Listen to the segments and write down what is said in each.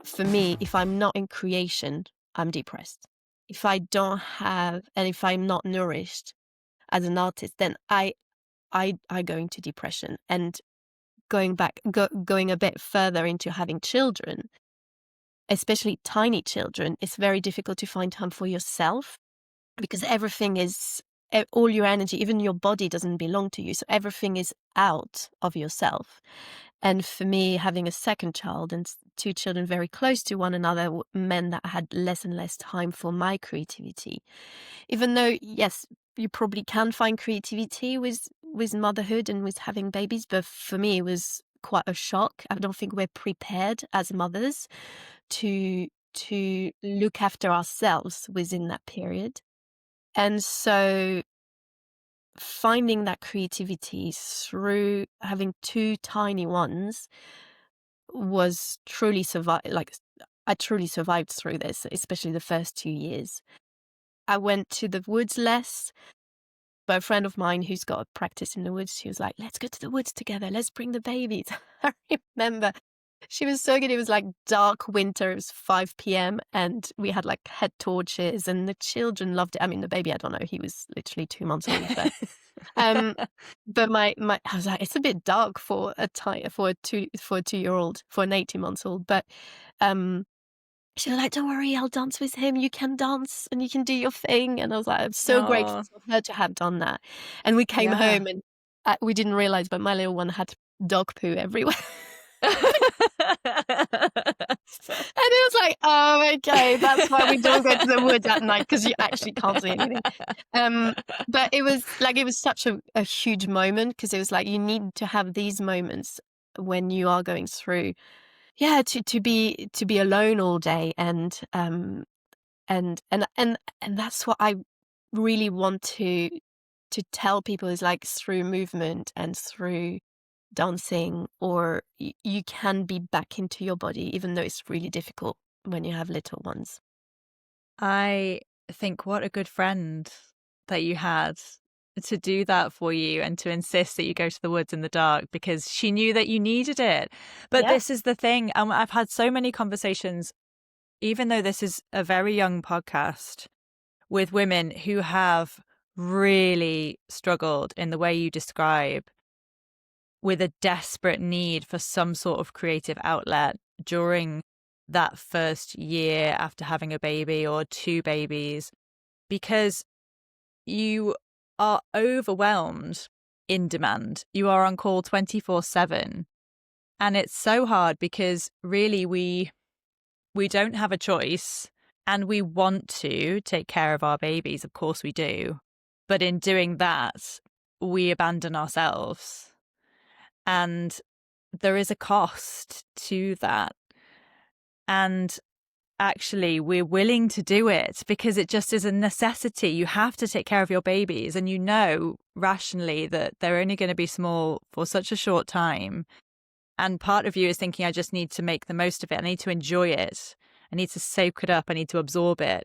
For me, if I'm not in creation, I'm depressed. If I don't have, and if I'm not nourished as an artist, then I go into depression. And going a bit further into having children, especially tiny children, it's very difficult to find time for yourself because everything is all your energy, even your body doesn't belong to you. So everything is out of yourself. And for me, having a second child and two children very close to one another meant that I had less and less time for my creativity. Even though, yes, you probably can find creativity with motherhood and with having babies, but for me, it was quite a shock. I don't think we're prepared as mothers to look after ourselves within that period. And so finding that creativity through having two tiny ones was truly I truly survived through this, especially the first 2 years. I went to the woods less, but a friend of mine who's got a practice in the woods, she was like, let's go to the woods together. Let's bring the babies. I remember she was so good. It was like dark winter. It was 5 p.m. and we had like head torches and the children loved it. I mean, the baby, I don't know. He was literally 2 months old, um, but I was like, it's a bit dark for for a 2-year-old, for an 18-month-old. But she was like, don't worry, I'll dance with him. You can dance and you can do your thing. And I was like, I'm so grateful Oh, for her to have done that. And we came yeah. home and we didn't realize, but my little one had dog poo everywhere. And it was like, oh, okay, that's why we don't go to the woods at night, because you actually can't see anything. But it was such a huge moment, because it was like you need to have these moments when you are going through, yeah, to be alone all day, and that's what I really want to tell people, is like through movement and through dancing, or you can be back into your body, even though it's really difficult when you have little ones. I think what a good friend that you had to do that for you and to insist that you go to the woods in the dark because she knew that you needed it. But Yeah. this is the thing. I've had so many conversations, even though this is a very young podcast, with women who have really struggled in the way you describe, with a desperate need for some sort of creative outlet during that first year after having a baby or two babies, because you are overwhelmed in demand. You are on call 24/7. And it's so hard because really we don't have a choice, and we want to take care of our babies. Of course we do. But in doing that, we abandon ourselves. And there is a cost to that. And actually, we're willing to do it because it just is a necessity. You have to take care of your babies, and you know rationally that they're only going to be small for such a short time. And part of you is thinking, I just need to make the most of it. I need to enjoy it. I need to soak it up. I need to absorb it.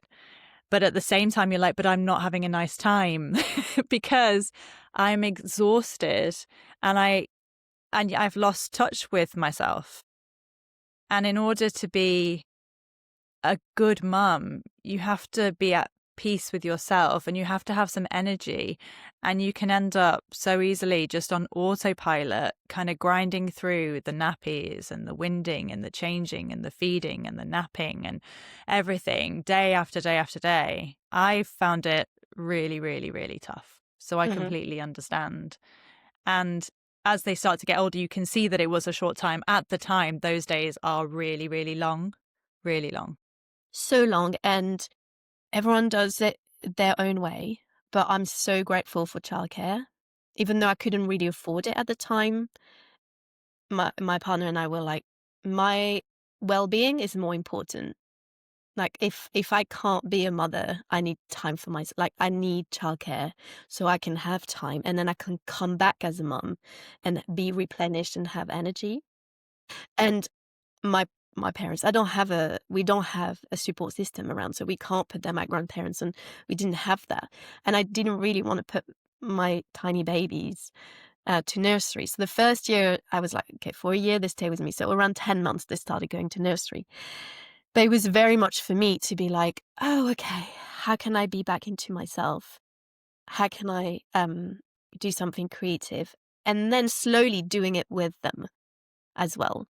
But at the same time, you're like, but I'm not having a nice time because I'm exhausted and I've lost touch with myself. And in order to be a good mum, you have to be at peace with yourself and you have to have some energy. And you can end up so easily just on autopilot, kind of grinding through the nappies and the winding and the changing and the feeding and the napping and everything day after day after day. I found it really, really, really tough. So I Hmm. completely understand. And as they start to get older, you can see that it was a short time. At the time, those days are really, really long, really long. So long, and everyone does it their own way. But I'm so grateful for childcare, even though I couldn't really afford it at the time. My partner and I were like, my well-being is more important. Like, if I can't be a mother, I need time for myself. Like, I need childcare so I can have time, and then I can come back as a mum and be replenished and have energy. And my my parents, we don't have a support system around, so we can't put them at grandparents, and we didn't have that. And I didn't really want to put my tiny babies to nursery. So the first year I was like, okay, for a year they stay with me. So around 10 months they started going to nursery. But it was very much for me to be like, oh, okay, how can I be back into myself? How can I do something creative? And then slowly doing it with them as well.